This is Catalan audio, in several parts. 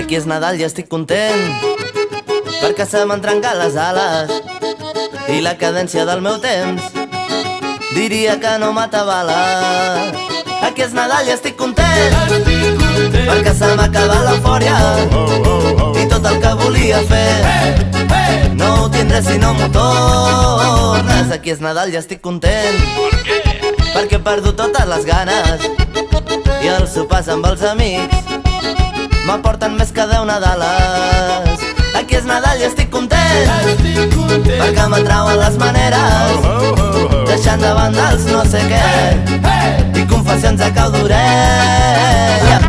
Aquí és Nadal i estic content, perquè se m'han trencat les ales i la cadència del meu temps diria que no m'atabala. Aquí és Nadal i estic content, perquè se m'ha acabat l'eufòria i tot el que volia fer no ho tindré si no m'ho tornes. Aquí és Nadal i estic content, perquè he perdut totes les ganes i els sopars amb els amics m'aporten més que 10 Nadales. Aquí és Nadal i estic content, perquè m'atrauen les maneres, deixant de banda els no sé què i confessions a cau d'orella.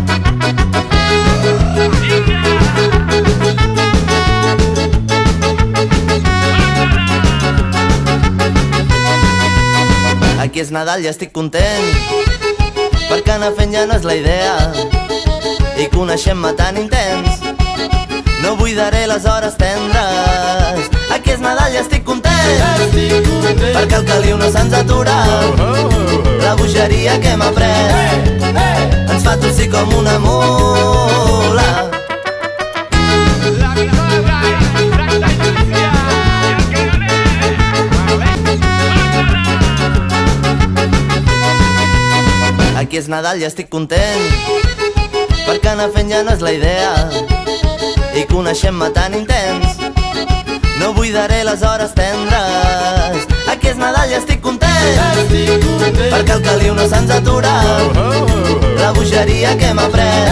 Aquí és Nadal i estic content, perquè anar fent ja no és la idea i coneixent-me tan intens no buidaré les hores tendres. Aquí és Nadal i estic content, perquè el caliu no se'ns atura, la bogeria que hem après ens fa tossir com una mula. Aquí és Nadal i estic content, perquè anar fent ja no és la idea i coneixent-me tan intens no buidaré les hores tendres. Aquí és Nadal i estic content, perquè el caliu no se'ns atura, la bogeria que hem après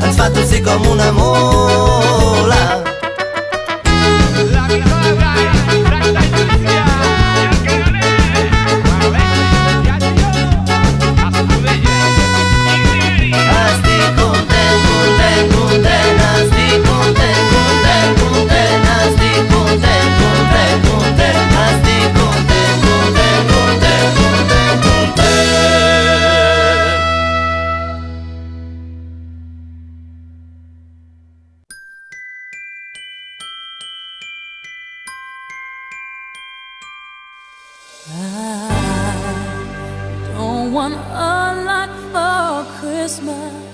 ens fa tossir com una mula. I don't want a lot for Christmas.